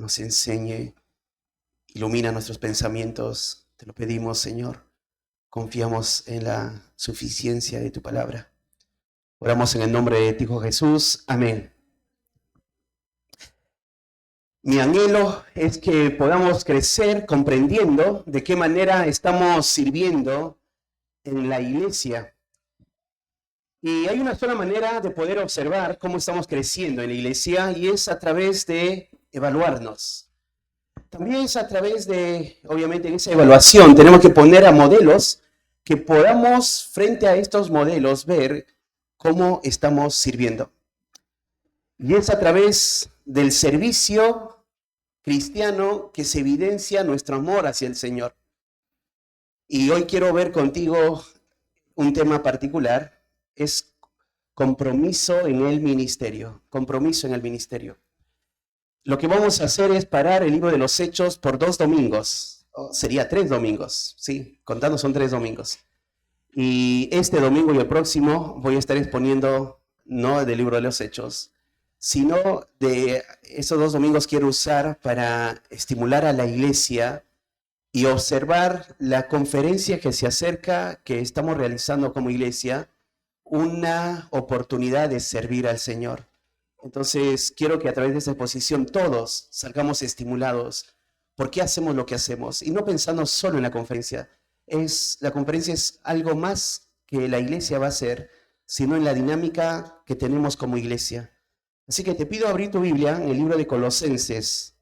nos enseñe, ilumina nuestros pensamientos. Te lo pedimos, Señor. Confiamos en la suficiencia de tu palabra. Oramos en el nombre de tu Hijo Jesús. Amén. Mi anhelo es que podamos crecer comprendiendo de qué manera estamos sirviendo en la iglesia. Y hay una sola manera de poder observar cómo estamos creciendo en la iglesia, y es a través de evaluarnos. También es a través de, obviamente, en esa evaluación tenemos que poner a modelos que podamos, frente a estos modelos, ver cómo estamos sirviendo. Y es a través del servicio cristiano que se evidencia nuestro amor hacia el Señor. Y hoy quiero ver contigo un tema particular, es compromiso en el ministerio. Compromiso en el ministerio. Lo que vamos a hacer es parar el libro de los Hechos por 2 domingos. Sería 3 domingos, sí, contando son 3 domingos. Y este domingo y el próximo voy a estar exponiendo no del libro de los Hechos, sino de esos 2 domingos quiero usar para estimular a la iglesia y observar la conferencia que se acerca, que estamos realizando como iglesia, una oportunidad de servir al Señor. Entonces, quiero que a través de esta exposición todos salgamos estimulados. ¿Por qué hacemos lo que hacemos? Y no pensando solo en la conferencia. La conferencia es algo más que la iglesia va a hacer, sino en la dinámica que tenemos como iglesia. Así que te pido abrir tu Biblia en el libro de Colosenses,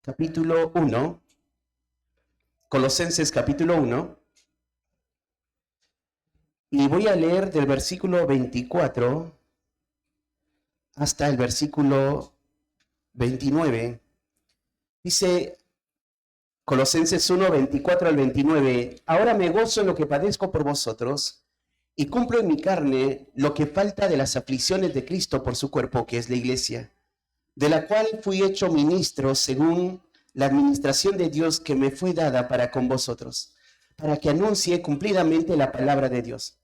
capítulo 1. Colosenses, capítulo 1. Y voy a leer del versículo 24 hasta el versículo 29. Dice Colosenses 1, 24 al 29. Ahora me gozo en lo que padezco por vosotros y cumplo en mi carne lo que falta de las aflicciones de Cristo por su cuerpo, que es la iglesia, de la cual fui hecho ministro según la administración de Dios que me fue dada para con vosotros, para que anuncie cumplidamente la palabra de Dios.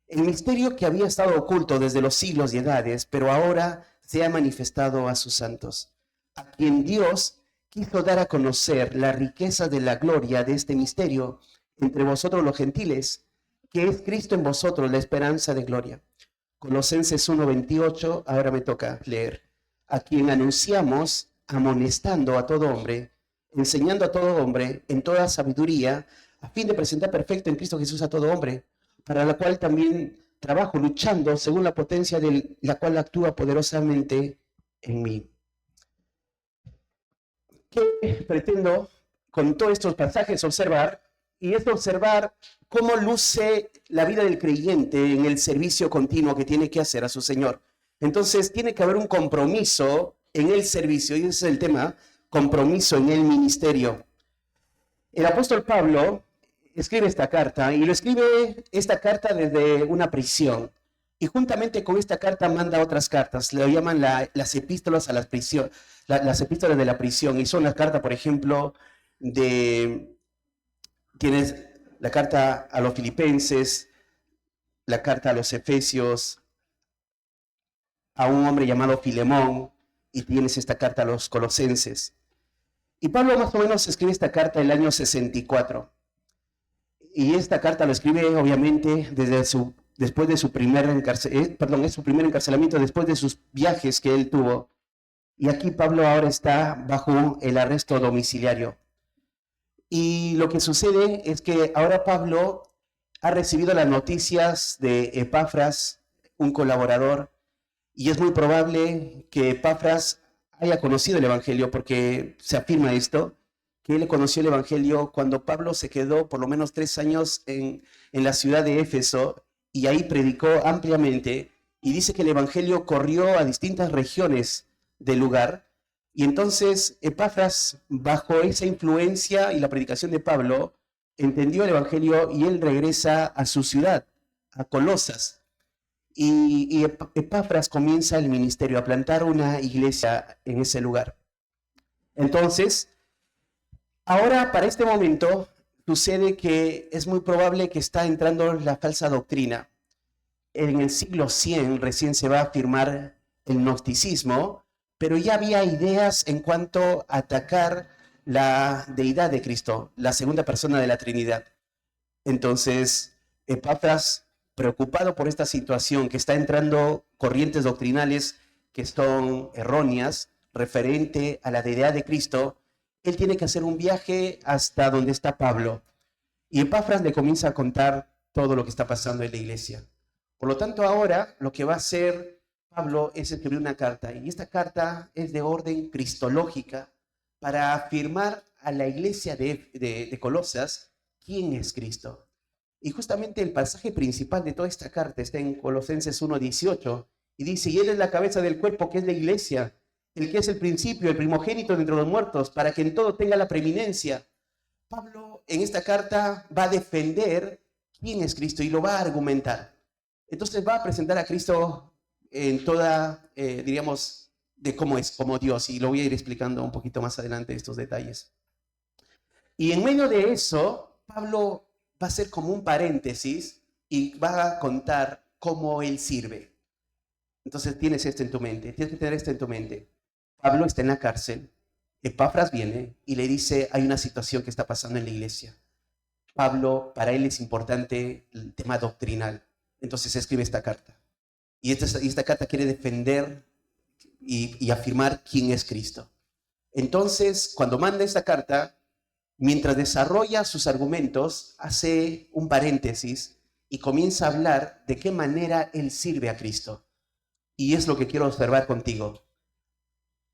El misterio que había estado oculto desde los siglos y edades, pero ahora se ha manifestado a sus santos, a quien Dios quiso dar a conocer la riqueza de la gloria de este misterio entre vosotros los gentiles, que es Cristo en vosotros, la esperanza de gloria. Colosenses 1:28, ahora me toca leer. A quien anunciamos, amonestando a todo hombre, enseñando a todo hombre en toda sabiduría, a fin de presentar perfecto en Cristo Jesús a todo hombre, para la cual también trabajo luchando según la potencia de la cual actúa poderosamente en mí. ¿Qué pretendo con todos estos pasajes observar? Y es observar cómo luce la vida del creyente en el servicio continuo que tiene que hacer a su Señor. Entonces tiene que haber un compromiso en el servicio, y ese es el tema, compromiso en el ministerio. El apóstol Pablo escribe esta carta, y lo escribe esta carta desde una prisión. Y juntamente con esta carta manda otras cartas, le llaman las epístolas a las prisiones, las epístolas de la prisión, y son las cartas, por ejemplo, tienes la carta a los filipenses, la carta a los efesios, a un hombre llamado Filemón, y tienes esta carta a los colosenses. Y Pablo más o menos escribe esta carta en el año 64. Y esta carta lo escribe obviamente después de su primer encarcelamiento, después de sus viajes que él tuvo. Y aquí Pablo ahora está bajo el arresto domiciliario. Y lo que sucede es que ahora Pablo ha recibido las noticias de Epafras, un colaborador, y es muy probable que Epafras haya conocido el Evangelio, porque se afirma esto, que él conoció el Evangelio cuando Pablo se quedó por lo menos 3 años en la ciudad de Éfeso, y ahí predicó ampliamente, y dice que el Evangelio corrió a distintas regiones del lugar. Y entonces Epafras, bajo esa influencia y la predicación de Pablo, entendió el Evangelio y él regresa a su ciudad, a Colosas. Y Epafras comienza el ministerio, a plantar una iglesia en ese lugar. Entonces, ahora para este momento sucede que es muy probable que está entrando la falsa doctrina. En el siglo 100 recién se va a afirmar el gnosticismo, pero ya había ideas en cuanto a atacar la deidad de Cristo, la segunda persona de la Trinidad. Entonces, Epafras, preocupado por esta situación, que está entrando corrientes doctrinales que son erróneas referente a la deidad de Cristo, él tiene que hacer un viaje hasta donde está Pablo. Y Epafras le comienza a contar todo lo que está pasando en la iglesia. Por lo tanto, ahora lo que va a hacer Pablo es escribir una carta. Y esta carta es de orden cristológica para afirmar a la iglesia de Colosas quién es Cristo. Y justamente el pasaje principal de toda esta carta está en Colosenses 1:18 y dice, y Él es la cabeza del cuerpo, que es la iglesia, el que es el principio, el primogénito de entre los muertos, para que en todo tenga la preeminencia. Pablo en esta carta va a defender quién es Cristo y lo va a argumentar. Entonces va a presentar a Cristo en toda, diríamos, de cómo es, como Dios, y lo voy a ir explicando un poquito más adelante estos detalles. Y en medio de eso, Pablo va a hacer como un paréntesis y va a contar cómo él sirve. Entonces tienes esto en tu mente, tienes que tener esto en tu mente. Pablo está en la cárcel, Epafras viene y le dice, hay una situación que está pasando en la iglesia. Pablo, para él es importante el tema doctrinal. Entonces escribe esta carta. Y esta carta quiere defender y afirmar quién es Cristo. Entonces, cuando manda esta carta, mientras desarrolla sus argumentos, hace un paréntesis y comienza a hablar de qué manera él sirve a Cristo. Y es lo que quiero observar contigo.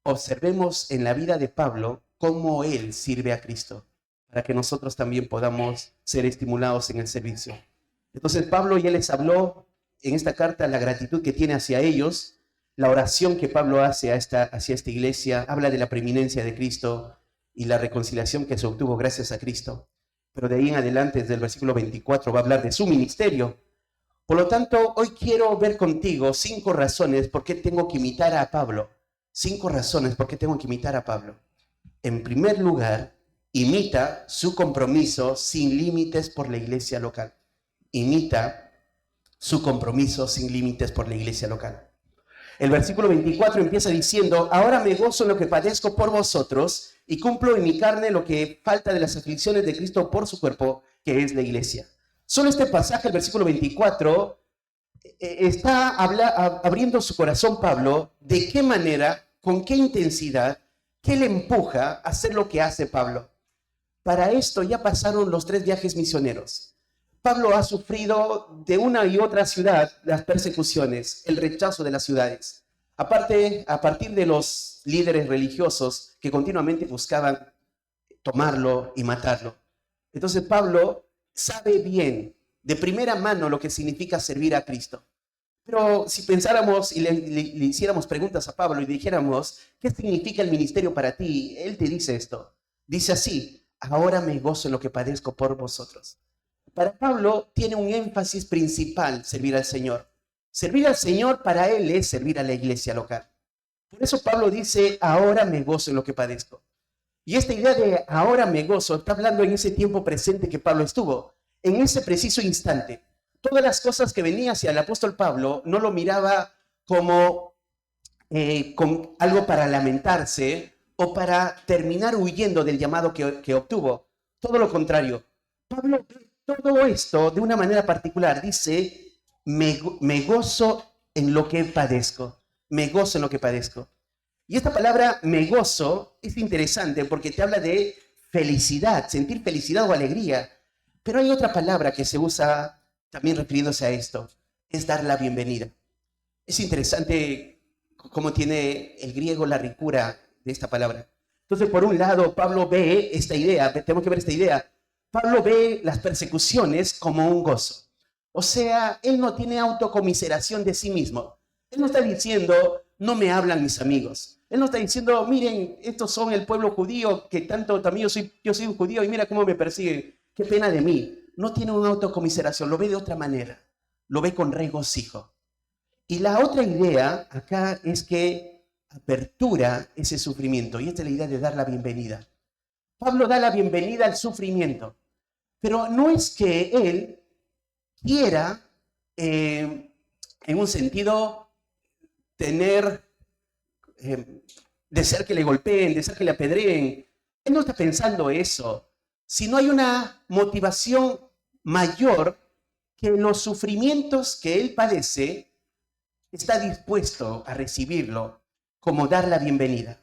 Observemos en la vida de Pablo cómo él sirve a Cristo, para que nosotros también podamos ser estimulados en el servicio. Entonces Pablo ya les habló en esta carta la gratitud que tiene hacia ellos, la oración que Pablo hace hacia esta iglesia, habla de la preeminencia de Cristo y la reconciliación que se obtuvo gracias a Cristo. Pero de ahí en adelante, desde el versículo 24, va a hablar de su ministerio. Por lo tanto, hoy quiero ver contigo 5 razones por qué tengo que imitar a Pablo. 5 razones por qué tengo que imitar a Pablo. En primer lugar, imita su compromiso sin límites por la iglesia local. Imita su compromiso sin límites por la iglesia local. El versículo 24 empieza diciendo, ahora me gozo en lo que padezco por vosotros y cumplo en mi carne lo que falta de las aflicciones de Cristo por su cuerpo, que es la iglesia. Solo este pasaje, el versículo 24, está abriendo su corazón Pablo, de qué manera, con qué intensidad, qué le empuja a hacer lo que hace Pablo. Para esto ya pasaron los 3 viajes misioneros. Pablo ha sufrido de una y otra ciudad las persecuciones, el rechazo de las ciudades. Aparte, a partir de los líderes religiosos que continuamente buscaban tomarlo y matarlo. Entonces Pablo sabe bien, de primera mano, lo que significa servir a Cristo. Pero si pensáramos y le hiciéramos preguntas a Pablo y dijéramos, ¿qué significa el ministerio para ti? Él te dice esto. Dice así, ahora me gozo en lo que padezco por vosotros. Para Pablo tiene un énfasis principal servir al Señor. Servir al Señor para él es servir a la iglesia local. Por eso Pablo dice, ahora me gozo en lo que padezco. Y esta idea de ahora me gozo está hablando en ese tiempo presente que Pablo estuvo, en ese preciso instante. Todas las cosas que venía hacia el apóstol Pablo no lo miraba como con algo para lamentarse o para terminar huyendo del llamado que obtuvo. Todo lo contrario. Pablo ve todo esto de una manera particular. Dice, me gozo en lo que padezco. Me gozo en lo que padezco. Y esta palabra me gozo es interesante porque te habla de felicidad, sentir felicidad o alegría. Pero hay otra palabra que se usa también refiriéndose a esto, es dar la bienvenida. Es interesante cómo tiene el griego la ricura de esta palabra. Entonces, por un lado, Pablo ve esta idea, tenemos que ver esta idea. Pablo ve las persecuciones como un gozo. O sea, él no tiene autocomiseración de sí mismo. Él no está diciendo, no me hablan mis amigos. Él no está diciendo, miren, estos son el pueblo judío, que tanto también yo soy un judío y mira cómo me persiguen. Qué pena de mí. No tiene una autocomiseración, lo ve de otra manera. Lo ve con regocijo. Y la otra idea acá es que apertura ese sufrimiento. Y esta es la idea de dar la bienvenida. Pablo da la bienvenida al sufrimiento. Pero no es que él quiera, en un sentido, tener desear que le golpeen, desear que le apedreen. Él no está pensando eso, sino hay una motivación mayor que los sufrimientos que él padece está dispuesto a recibirlo como dar la bienvenida.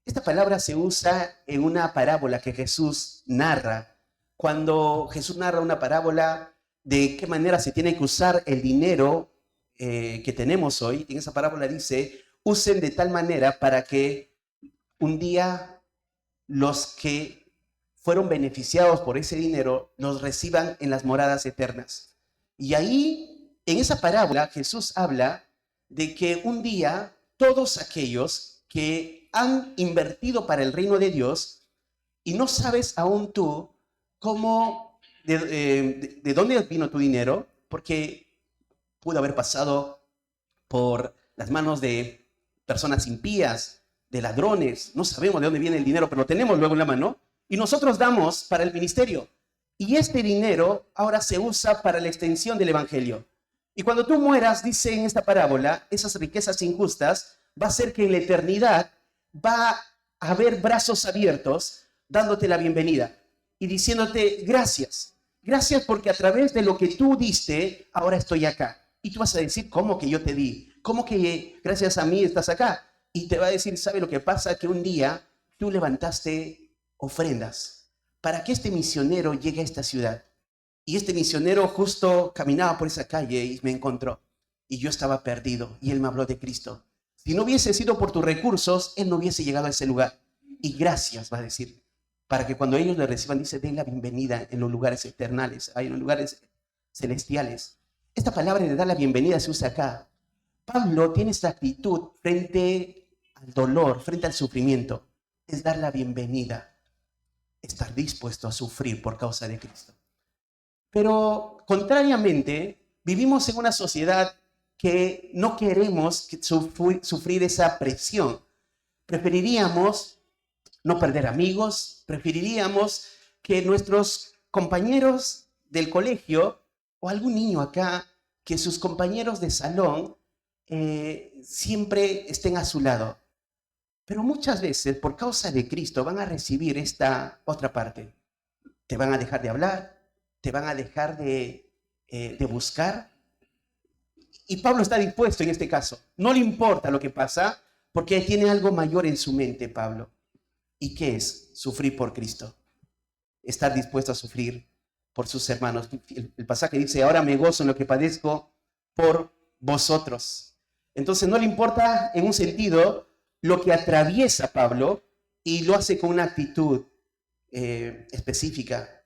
Esta palabra se usa en una parábola que Jesús narra. Cuando Jesús narra una parábola de qué manera se tiene que usar el dinero que tenemos hoy, en esa parábola dice, usen de tal manera para que un día los que fueron beneficiados por ese dinero nos reciban en las moradas eternas. Y ahí, en esa parábola, Jesús habla de que un día todos aquellos que han invertido para el reino de Dios y no sabes aún tú cómo, de dónde vino tu dinero, porque pudo haber pasado por las manos de personas impías, de ladrones, no sabemos de dónde viene el dinero, pero lo tenemos luego en la mano, y nosotros damos para el ministerio. Y este dinero ahora se usa para la extensión del evangelio. Y cuando tú mueras, dice en esta parábola, esas riquezas injustas, va a ser que en la eternidad va a haber brazos abiertos dándote la bienvenida y diciéndote gracias. Gracias porque a través de lo que tú diste, ahora estoy acá. Y tú vas a decir, ¿cómo que yo te di? ¿Cómo que gracias a mí estás acá? Y te va a decir, ¿sabe lo que pasa? Que un día tú levantaste ofrendas para que este misionero llegue a esta ciudad. Y este misionero justo caminaba por esa calle y me encontró. Y yo estaba perdido y él me habló de Cristo. Si no hubiese sido por tus recursos, él no hubiese llegado a ese lugar. Y gracias, va a decir, para que cuando ellos le reciban, dice, den la bienvenida en los lugares eternales, en los lugares celestiales. Esta palabra de dar la bienvenida se usa acá. Pablo tiene esta actitud frente al dolor, frente al sufrimiento. Es dar la bienvenida, estar dispuesto a sufrir por causa de Cristo. Pero contrariamente, vivimos en una sociedad que no queremos sufrir esa presión. Preferiríamos no perder amigos, preferiríamos que nuestros compañeros del colegio o algún niño acá, que sus compañeros de salón siempre estén a su lado. Pero muchas veces, por causa de Cristo, van a recibir esta otra parte. Te van a dejar de hablar, te van a dejar de buscar. Y Pablo está dispuesto en este caso. No le importa lo que pasa, porque tiene algo mayor en su mente, Pablo. ¿Y qué es? Sufrir por Cristo. Estar dispuesto a sufrir por sus hermanos. El pasaje dice, ahora me gozo en lo que padezco por vosotros. Entonces no le importa en un sentido lo que atraviesa Pablo y lo hace con una actitud específica.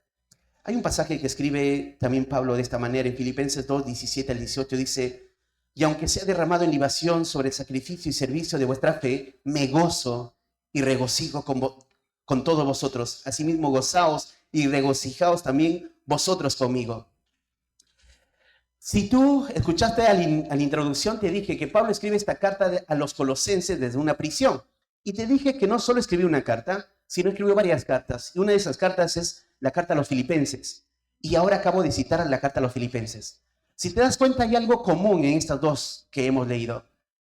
Hay un pasaje que escribe también Pablo de esta manera en Filipenses 2, 17 al 18, dice, y aunque sea derramado en libación sobre el sacrificio y servicio de vuestra fe, me gozo y regocijo con todos vosotros. Asimismo, gozaos y regocijaos también vosotros conmigo. Si tú escuchaste a la introducción, te dije que Pablo escribe esta carta a los colosenses desde una prisión. Y te dije que no solo escribió una carta, sino escribió varias cartas. Y una de esas cartas es la carta a los filipenses. Y ahora acabo de citar la carta a los filipenses. Si te das cuenta, hay algo común en estas dos que hemos leído.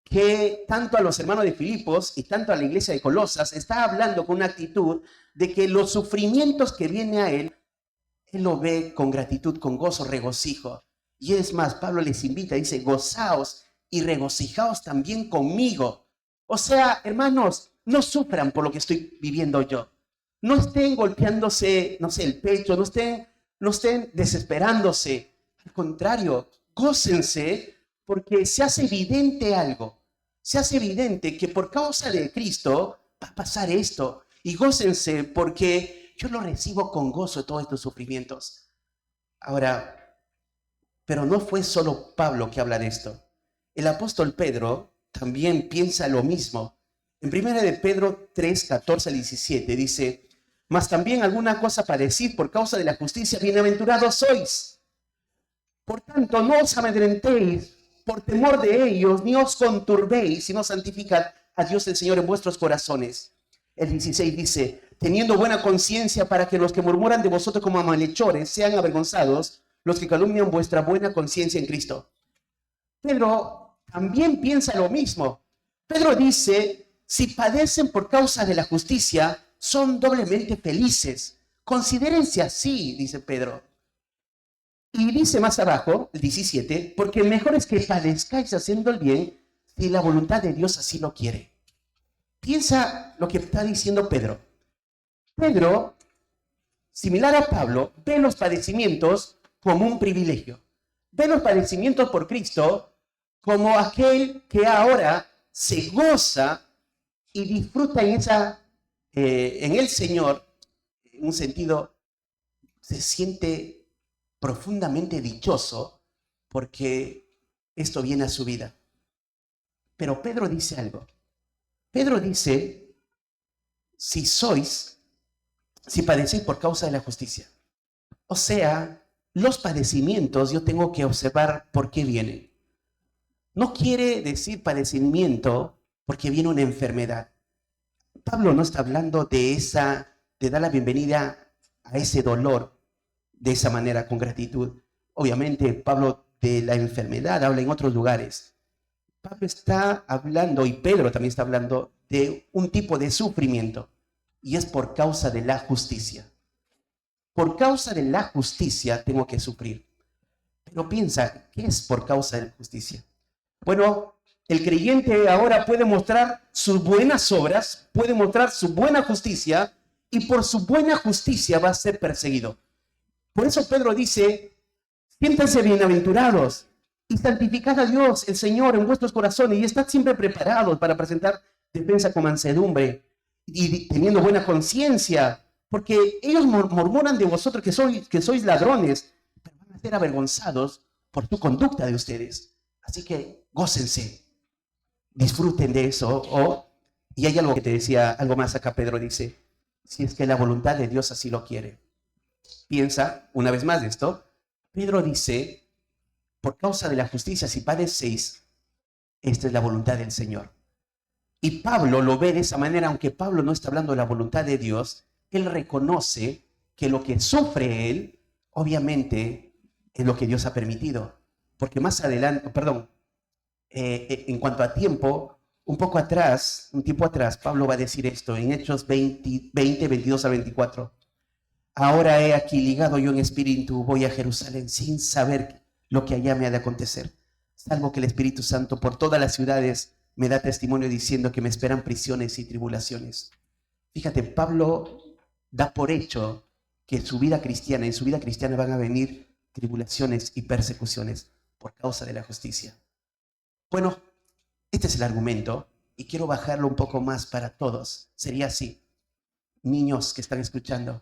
Que tanto a los hermanos de Filipos y tanto a la iglesia de Colosas está hablando con una actitud de que los sufrimientos que viene a él lo ve con gratitud, con gozo, regocijo. Y es más, Pablo les invita, dice, gozaos y regocijaos también conmigo. O sea, hermanos, no sufran por lo que estoy viviendo yo. No estén golpeándose, no sé, el pecho, no estén desesperándose. Al contrario, gócense porque se hace evidente algo. Se hace evidente que por causa de Cristo va a pasar esto. Y gócense porque yo lo recibo con gozo todos estos sufrimientos. Ahora, pero no fue solo Pablo que habla de esto. El apóstol Pedro también piensa lo mismo. En 1 de Pedro 3, 14 al 17 dice, mas también alguna cosa padecid por causa de la justicia, bienaventurados sois. Por tanto, no os amedrentéis por temor de ellos, ni os conturbéis, sino santificad a Dios el Señor en vuestros corazones. El 16 dice, teniendo buena conciencia para que los que murmuran de vosotros como malhechores sean avergonzados, los que calumnian vuestra buena conciencia en Cristo. Pedro también piensa lo mismo. Pedro dice, si padecen por causa de la justicia, son doblemente felices. Considérense así, dice Pedro. Y dice más abajo, el 17, porque mejor es que padezcáis haciendo el bien si la voluntad de Dios así lo quiere. Piensa lo que está diciendo Pedro. Pedro, similar a Pablo, ve los padecimientos como un privilegio. Ve los padecimientos por Cristo como aquel que ahora se goza y disfruta en el Señor, en un sentido, se siente profundamente dichoso porque esto viene a su vida. Pero Pedro dice algo. Pedro dice, si padecéis por causa de la justicia. O sea, los padecimientos yo tengo que observar por qué vienen. No quiere decir padecimiento porque viene una enfermedad. Pablo no está hablando de dar la bienvenida a ese dolor de esa manera, con gratitud. Obviamente, Pablo de la enfermedad habla en otros lugares. Pablo está hablando, y Pedro también está hablando, de un tipo de sufrimiento, y es por causa de la justicia. Por causa de la justicia tengo que sufrir. Pero piensa, ¿qué es por causa de la justicia? Bueno, el creyente ahora puede mostrar sus buenas obras, puede mostrar su buena justicia, y por su buena justicia va a ser perseguido. Por eso Pedro dice, siéntanse bienaventurados y santificad a Dios, el Señor, en vuestros corazones, y estad siempre preparados para presentar defensa con mansedumbre y teniendo buena conciencia, porque ellos murmuran de vosotros que sois ladrones, pero van a ser avergonzados por tu conducta de ustedes. Así que gócense, disfruten de eso. Y hay algo que te decía, algo más acá Pedro dice, si es que la voluntad de Dios así lo quiere. Piensa una vez más de esto. Pedro dice, por causa de la justicia, si padecéis, esta es la voluntad del Señor. Y Pablo lo ve de esa manera, aunque Pablo no está hablando de la voluntad de Dios, él reconoce que lo que sufre él, obviamente, es lo que Dios ha permitido. Porque más adelante, en cuanto a tiempo, un tiempo atrás, Pablo va a decir esto en Hechos 20, 22 al 24. Ahora he aquí ligado yo en espíritu, voy a Jerusalén sin saber lo que allá me ha de acontecer, salvo que el Espíritu Santo por todas las ciudades me da testimonio diciendo que me esperan prisiones y tribulaciones. Fíjate, Pablo da por hecho que en su vida cristiana van a venir tribulaciones y persecuciones por causa de la justicia. Bueno, este es el argumento y quiero bajarlo un poco más para todos. Sería así, niños que están escuchando,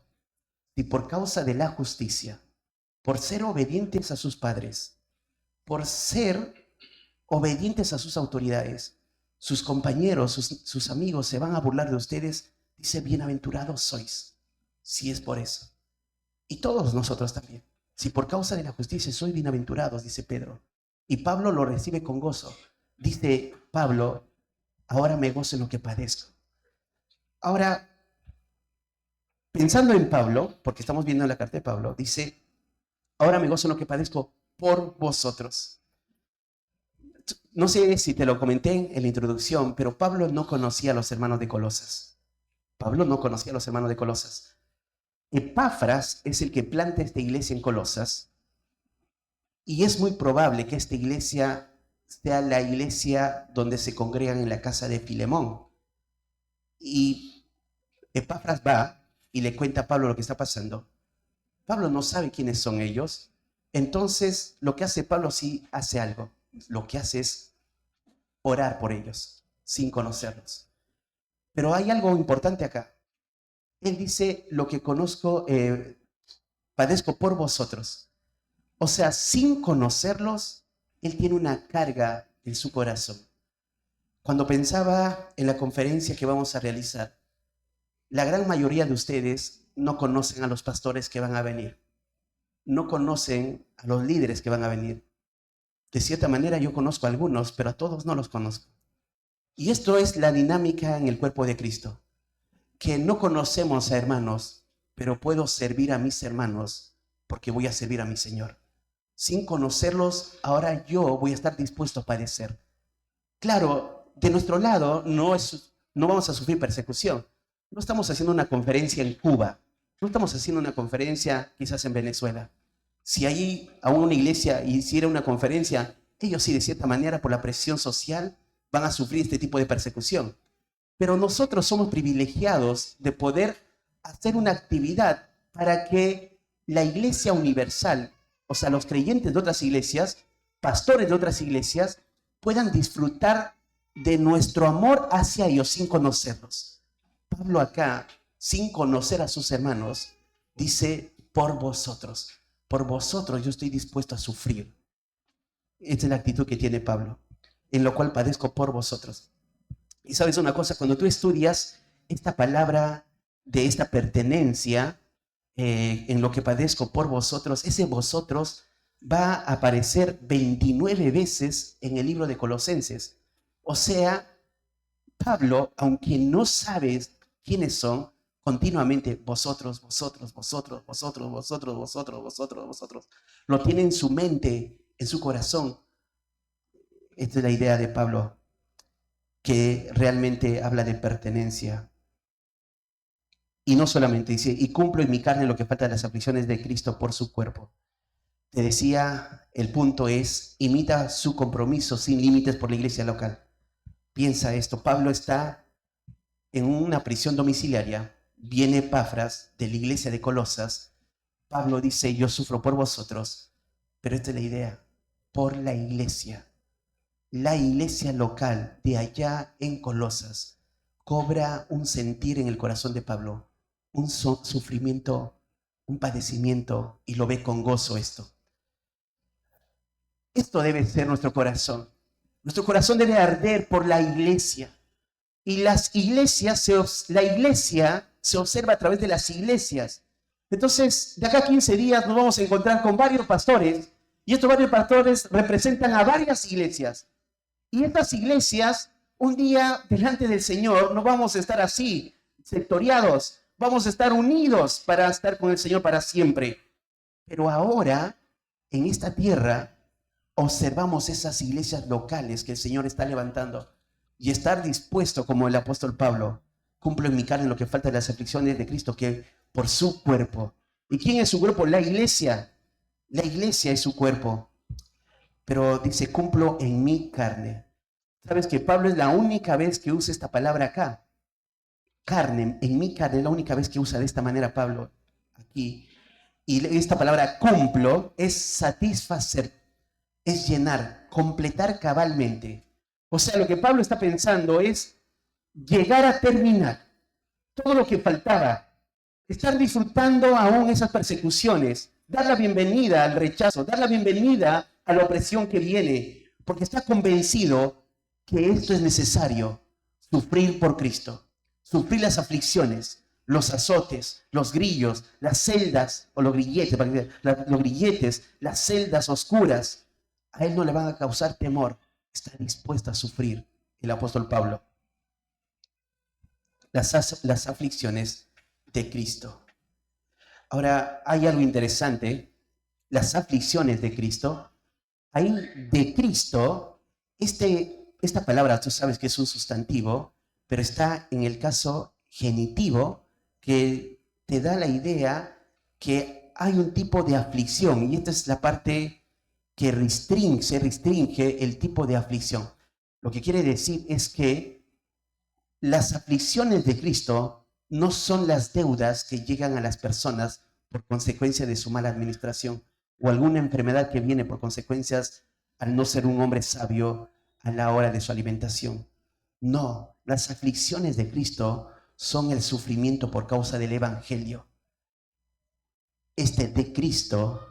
si por causa de la justicia, por ser obedientes a sus padres, por ser obedientes a sus autoridades, sus compañeros, sus amigos se van a burlar de ustedes, dice, bienaventurados sois, si es por eso. Y todos nosotros también. Si por causa de la justicia sois bienaventurados, dice Pedro. Y Pablo lo recibe con gozo. Dice Pablo, ahora me gozo en lo que padezco. Ahora, pensando en Pablo, porque estamos viendo la carta de Pablo, dice, ahora me gozo en lo que padezco por vosotros. No sé si te lo comenté en la introducción, pero Pablo no conocía a los hermanos de Colosas. Pablo no conocía a los hermanos de Colosas. Epafras es el que planta esta iglesia en Colosas, y es muy probable que esta iglesia sea la iglesia donde se congregan en la casa de Filemón. Y Epafras va y le cuenta a Pablo lo que está pasando. Pablo no sabe quiénes son ellos. Entonces, lo que hace Pablo sí hace algo. Lo que hace es orar por ellos, sin conocerlos. Pero hay algo importante acá. Él dice, lo que conozco, padezco por vosotros. O sea, sin conocerlos, él tiene una carga en su corazón. Cuando pensaba en la conferencia que vamos a realizar, la gran mayoría de ustedes no conocen a los pastores que van a venir. No conocen a los líderes que van a venir. De cierta manera yo conozco a algunos, pero a todos no los conozco. Y esto es la dinámica en el cuerpo de Cristo. Que no conocemos a hermanos, pero puedo servir a mis hermanos porque voy a servir a mi Señor. Sin conocerlos, ahora yo voy a estar dispuesto a padecer. Claro, de nuestro lado no es no vamos a sufrir persecución. No estamos haciendo una conferencia en Cuba, no estamos haciendo una conferencia quizás en Venezuela. Si allí a una iglesia hiciera una conferencia, ellos sí de cierta manera por la presión social van a sufrir este tipo de persecución. Pero nosotros somos privilegiados de poder hacer una actividad para que la iglesia universal, o sea, los creyentes de otras iglesias, pastores de otras iglesias, puedan disfrutar de nuestro amor hacia ellos sin conocerlos. Pablo acá, sin conocer a sus hermanos, dice, por vosotros yo estoy dispuesto a sufrir. Esta es la actitud que tiene Pablo, en lo cual padezco por vosotros. Y sabes una cosa, cuando tú estudias esta palabra de esta pertenencia, en lo que padezco por vosotros, ese vosotros va a aparecer 29 veces en el libro de Colosenses. O sea, Pablo, aunque no sabes quiénes son, continuamente vosotros, lo tiene en su mente, en su corazón. Esta es la idea de Pablo, que realmente habla de pertenencia. Y no solamente dice, y cumplo en mi carne lo que falta de las aflicciones de Cristo por su cuerpo. Te decía, el punto es, imita su compromiso sin límites por la iglesia local. Piensa esto, Pablo está en una prisión domiciliaria, viene Epafras de la iglesia de Colosas. Pablo dice, yo sufro por vosotros, pero esta es la idea, por la iglesia local de allá en Colosas cobra un sentir en el corazón de Pablo, un sufrimiento, un padecimiento, y lo ve con gozo esto. Esto debe ser nuestro corazón. Nuestro corazón debe arder por la iglesia. Y la iglesia se observa a través de las iglesias. Entonces, de acá a 15 días nos vamos a encontrar con varios pastores, y estos varios pastores representan a varias iglesias. Y estas iglesias, un día delante del Señor, no vamos a estar así, sectoriados, vamos a estar unidos para estar con el Señor para siempre. Pero ahora, en esta tierra, observamos esas iglesias locales que el Señor está levantando, y estar dispuesto, como el apóstol Pablo, cumplo en mi carne lo que falta de las aflicciones de Cristo, que por su cuerpo. ¿Y quién es su cuerpo? La iglesia. La iglesia es su cuerpo. Pero dice, cumplo en mi carne. ¿Sabes que Pablo es la única vez que usa esta palabra acá? Carne, en mi carne, es la única vez que usa de esta manera Pablo aquí. Y esta palabra cumplo es satisfacer, es llenar, completar cabalmente. O sea, lo que Pablo está pensando es llegar a terminar todo lo que faltaba, estar disfrutando aún esas persecuciones, dar la bienvenida al rechazo, dar la bienvenida a la opresión que viene, porque está convencido que esto es necesario, sufrir por Cristo, sufrir las aflicciones, los azotes, los grillos, las celdas, o los grilletes, las celdas oscuras. A él no le van a causar temor, está dispuesto a sufrir el apóstol Pablo las aflicciones de Cristo. Ahora, hay algo interesante, las aflicciones de Cristo. Ahí de Cristo, esta palabra tú sabes que es un sustantivo, pero está en el caso genitivo, que te da la idea que hay un tipo de aflicción, y esta es la parte que se restringe el tipo de aflicción. Lo que quiere decir es que las aflicciones de Cristo no son las deudas que llegan a las personas por consecuencia de su mala administración, o alguna enfermedad que viene por consecuencias al no ser un hombre sabio a la hora de su alimentación. No, las aflicciones de Cristo son el sufrimiento por causa del evangelio. De Cristo,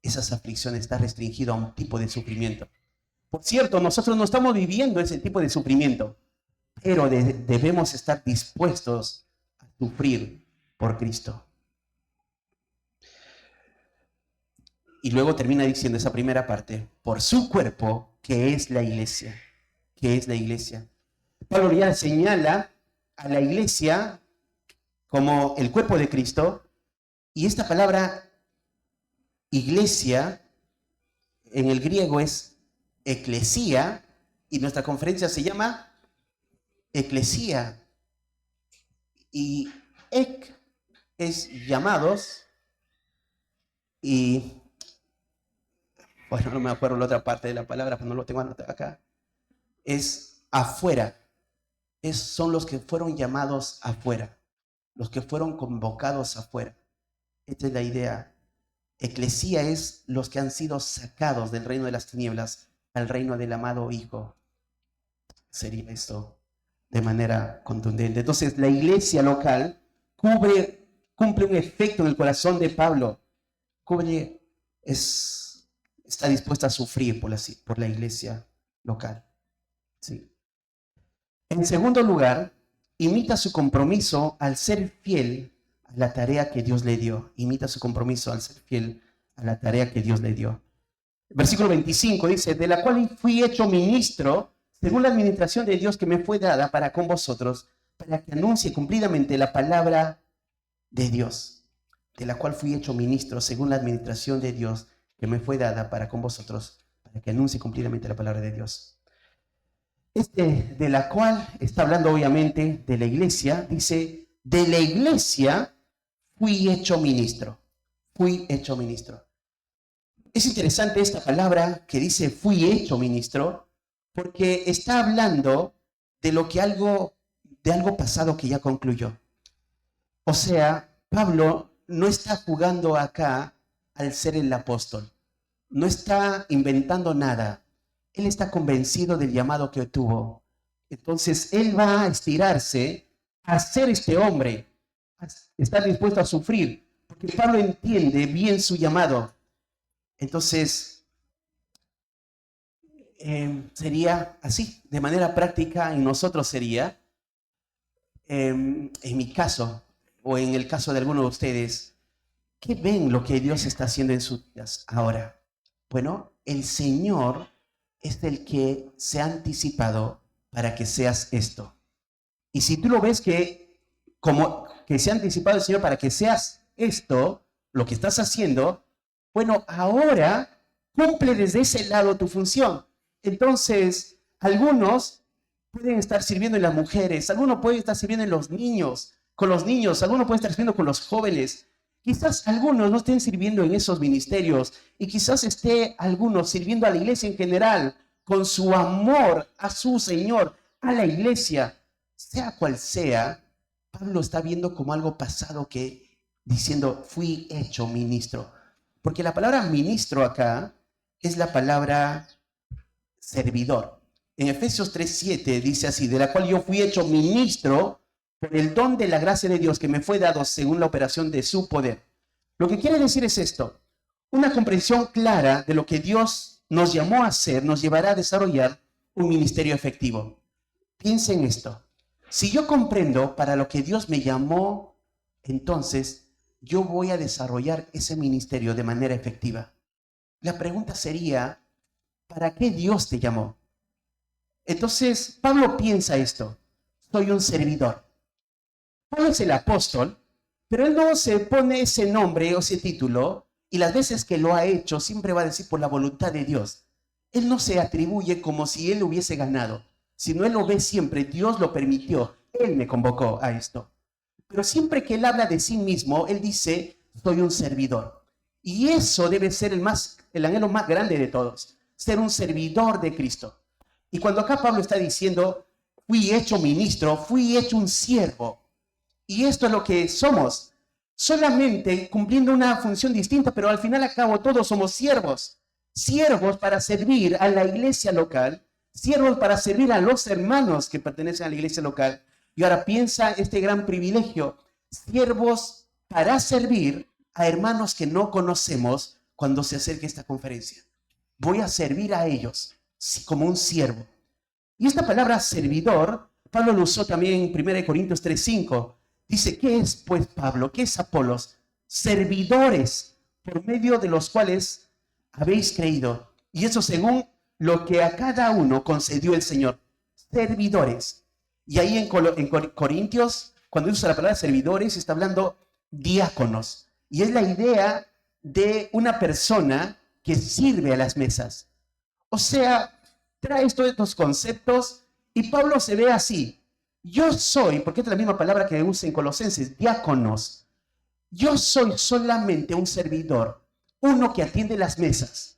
esas aflicciones están restringidas a un tipo de sufrimiento. Por cierto, nosotros no estamos viviendo ese tipo de sufrimiento, pero debemos estar dispuestos a sufrir por Cristo. Y luego termina diciendo esa primera parte, por su cuerpo, que es la iglesia. Que es la iglesia. Pablo ya señala a la iglesia como el cuerpo de Cristo, y esta palabra iglesia en el griego es eclesía, y nuestra conferencia se llama eclesía. Y ek es llamados y, bueno, no me acuerdo la otra parte de la palabra, pero no lo tengo anotado acá. Es afuera. Son los que fueron llamados afuera, los que fueron convocados afuera. Esta es la idea. Eclesía es los que han sido sacados del reino de las tinieblas al reino del amado Hijo. Sería esto de manera contundente. Entonces, la iglesia local cumple un efecto en el corazón de Pablo. Está dispuesta a sufrir por la iglesia local. Sí. En segundo lugar, imita su compromiso al ser fiel a la tarea que Dios le dio. Imita su compromiso al ser fiel a la tarea que Dios le dio. Versículo 25 dice, de la cual fui hecho ministro según la administración de Dios que me fue dada para con vosotros, para que anuncie cumplidamente la palabra de Dios. De la cual fui hecho ministro según la administración de Dios que me fue dada para con vosotros, para que anuncie cumplidamente la palabra de Dios. De la cual está hablando obviamente de la iglesia, dice, de la iglesia fui hecho ministro. Fui hecho ministro. Es interesante esta palabra que dice fui hecho ministro, porque está hablando de algo pasado que ya concluyó. O sea, Pablo no está jugando acá al ser el apóstol. No está inventando nada. Él está convencido del llamado que tuvo. Entonces, él va a estirarse a ser este hombre, a estar dispuesto a sufrir, porque Pablo entiende bien su llamado. Entonces, sería así, de manera práctica, en nosotros sería, en mi caso, o en el caso de algunos de ustedes, ¿qué ven lo que Dios está haciendo en sus vidas ahora? Bueno, el Señor es el que se ha anticipado para que seas esto. Y si tú lo ves como que se ha anticipado el Señor para que seas esto, lo que estás haciendo, bueno, ahora cumple desde ese lado tu función. Entonces, algunos pueden estar sirviendo en las mujeres, algunos pueden estar sirviendo en los niños, con los niños, algunos pueden estar sirviendo con los jóvenes. Quizás algunos no estén sirviendo en esos ministerios y quizás esté algunos sirviendo a la iglesia en general con su amor a su Señor, a la iglesia. Sea cual sea, Pablo está viendo como algo pasado diciendo, fui hecho ministro. Porque la palabra ministro acá es la palabra servidor. En Efesios 3:7 dice así, de la cual yo fui hecho ministro por el don de la gracia de Dios que me fue dado según la operación de su poder. Lo que quiere decir es esto, una comprensión clara de lo que Dios nos llamó a hacer nos llevará a desarrollar un ministerio efectivo. Piensa en esto, si yo comprendo para lo que Dios me llamó, entonces yo voy a desarrollar ese ministerio de manera efectiva. La pregunta sería, ¿para qué Dios te llamó? Entonces, Pablo piensa esto, soy un servidor. Pablo es el apóstol, pero él no se pone ese nombre o ese título y las veces que lo ha hecho siempre va a decir por la voluntad de Dios. Él no se atribuye como si él lo hubiese ganado, sino él lo ve siempre, Dios lo permitió, él me convocó a esto. Pero siempre que él habla de sí mismo, él dice, soy un servidor. Y eso debe ser el anhelo más grande de todos, ser un servidor de Cristo. Y cuando acá Pablo está diciendo, fui hecho ministro, fui hecho un siervo. Y esto es lo que somos, solamente cumpliendo una función distinta, pero al final a cabo todos somos siervos. Siervos para servir a la iglesia local, siervos para servir a los hermanos que pertenecen a la iglesia local. Y ahora piensa este gran privilegio, siervos para servir a hermanos que no conocemos cuando se acerque esta conferencia. Voy a servir a ellos como un siervo. Y esta palabra servidor, Pablo lo usó también en 1 Corintios 3:5. Dice, ¿qué es pues Pablo? ¿Qué es Apolos? Servidores por medio de los cuales habéis creído. Y eso según lo que a cada uno concedió el Señor. Servidores. Y ahí en Corintios, cuando usa la palabra servidores, está hablando diáconos. Y es la idea de una persona que sirve a las mesas. O sea, trae todos estos conceptos y Pablo se ve así. Yo soy, porque esta es la misma palabra que usa en Colosenses, diáconos. Yo soy solamente un servidor, uno que atiende las mesas.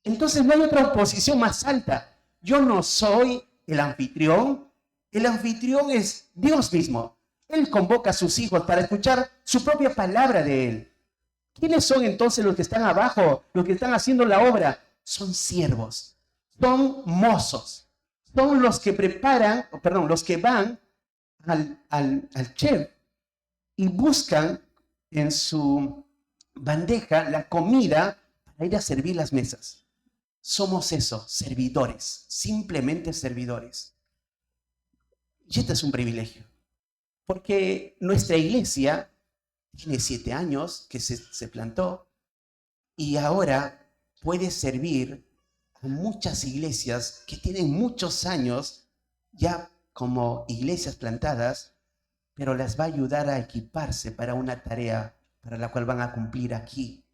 Entonces no hay otra posición más alta. Yo no soy el anfitrión. El anfitrión es Dios mismo. Él convoca a sus hijos para escuchar su propia palabra de Él. ¿Quiénes son entonces los que están abajo, los que están haciendo la obra? Son siervos, son mozos, son los que preparan, perdón, los que van al chef y buscan en su bandeja la comida para ir a servir las mesas. Somos eso, servidores, simplemente servidores. Y este es un privilegio, porque nuestra iglesia tiene 7 años que se plantó y ahora puede servir a muchas iglesias que tienen muchos años ya como iglesias plantadas, pero las va a ayudar a equiparse para una tarea para la cual van a cumplir aquí,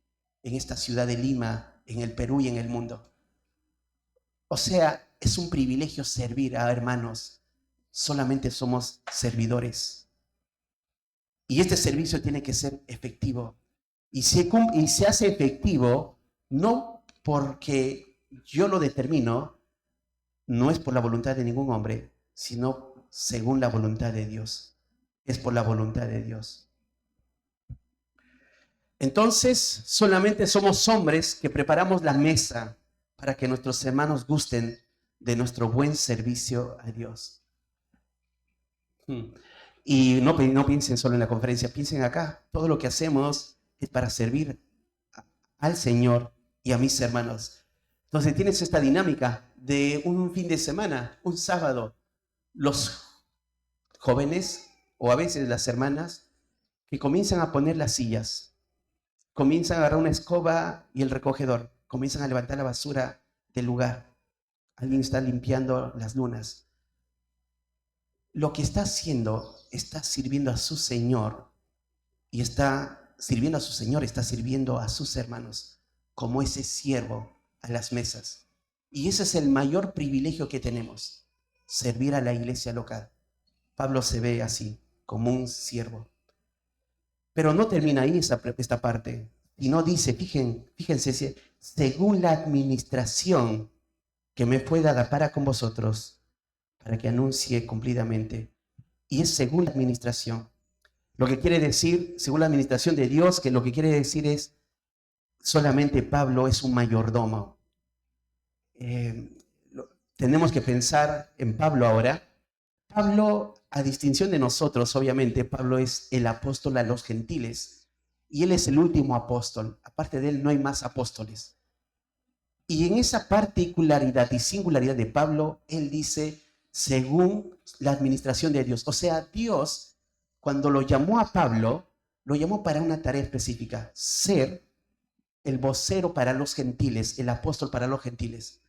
en esta ciudad de Lima, en el Perú y en el mundo. O sea, es un privilegio servir a hermanos. Solamente somos servidores. Y este servicio tiene que ser efectivo. Y se hace efectivo no porque yo lo determino, no es por la voluntad de ningún hombre, sino según la voluntad de Dios. Es por la voluntad de Dios. Entonces, solamente somos hombres que preparamos la mesa para que nuestros hermanos gusten de nuestro buen servicio a Dios. Y no piensen solo en la conferencia, piensen acá. Todo lo que hacemos es para servir al Señor y a mis hermanos. Entonces tienes esta dinámica de un fin de semana, un sábado. Los jóvenes o a veces las hermanas que comienzan a poner las sillas, comienzan a agarrar una escoba y el recogedor, comienzan a levantar la basura del lugar. Alguien está limpiando las lunas. Lo que está haciendo, está sirviendo a su Señor y está sirviendo a su Señor, está sirviendo a sus hermanos como ese siervo a las mesas. Y ese es el mayor privilegio que tenemos, servir a la iglesia local. Pablo se ve así, como un siervo. Pero no termina ahí esta parte, y no dice, fíjense, según la administración que me fue dada para con vosotros, para que anuncie cumplidamente. Y es según la administración. Lo que quiere decir, según la administración de Dios, que lo que quiere decir es, solamente Pablo es un mayordomo. Tenemos que pensar en Pablo ahora. Pablo, a distinción de nosotros, obviamente, Pablo es el apóstol a los gentiles. Y él es el último apóstol. Aparte de él no hay más apóstoles. Y en esa particularidad y singularidad de Pablo, él dice, según la administración de Dios. O sea, Dios, cuando lo llamó a Pablo, lo llamó para una tarea específica, ser el vocero para los gentiles, el apóstol para los gentiles.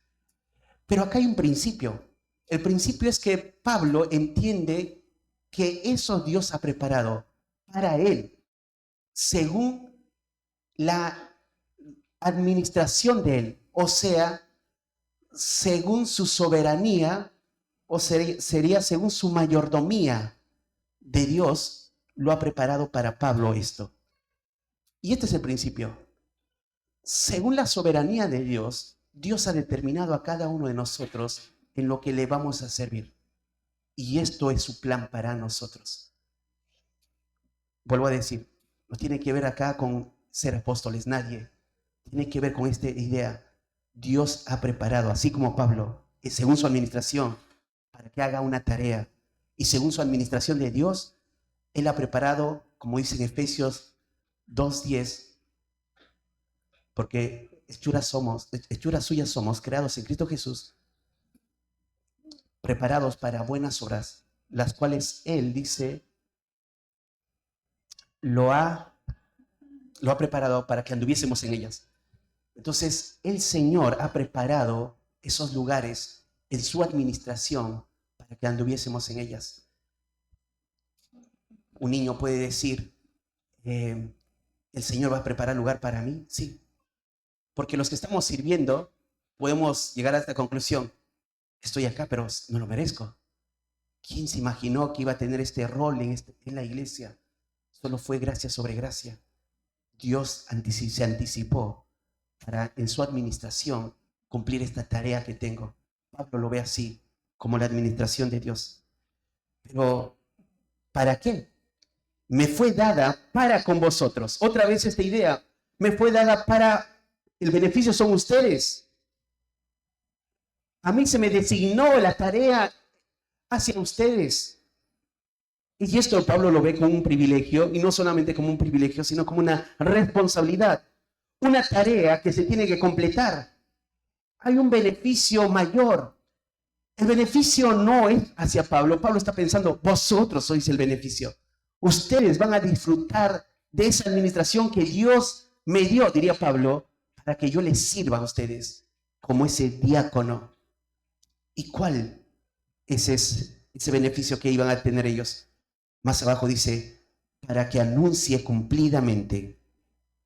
Pero acá hay un principio. El principio es que Pablo entiende que eso Dios ha preparado para él, según la administración de él, o sea, según su soberanía, o sería según su mayordomía de Dios, lo ha preparado para Pablo esto. Y este es el principio. Según la soberanía de Dios, Dios ha determinado a cada uno de nosotros en lo que le vamos a servir. Y esto es su plan para nosotros. Vuelvo a decir, no tiene que ver acá con ser apóstoles, nadie. Tiene que ver con esta idea. Dios ha preparado, así como Pablo, según su administración, para que haga una tarea. Y según su administración de Dios, Él ha preparado, como dice en Efesios 2:10, porque hechuras suyas somos, creados en Cristo Jesús, preparados para buenas obras, las cuales Él dice, lo ha preparado para que anduviésemos en ellas. Entonces, el Señor ha preparado esos lugares en su administración para que anduviésemos en ellas. Un niño puede decir, ¿el Señor va a preparar lugar para mí? Sí. Porque los que estamos sirviendo podemos llegar a esta conclusión. Estoy acá, pero no lo merezco. ¿Quién se imaginó que iba a tener este rol en la iglesia? Solo fue gracia sobre gracia. Dios se anticipó para en su administración cumplir esta tarea que tengo. Pablo lo ve así, como la administración de Dios. Pero, ¿para qué? Me fue dada para con vosotros. Otra vez esta idea, me fue dada para, el beneficio son ustedes. A mí se me designó la tarea hacia ustedes. Y esto Pablo lo ve como un privilegio, y no solamente como un privilegio, sino como una responsabilidad, una tarea que se tiene que completar. Hay un beneficio mayor. El beneficio no es hacia Pablo. Pablo está pensando, vosotros sois el beneficio. Ustedes van a disfrutar de esa administración que Dios me dio, diría Pablo, para que yo les sirva a ustedes como ese diácono. ¿Y cuál es ese beneficio que iban a tener ellos? Más abajo dice, para que anuncie cumplidamente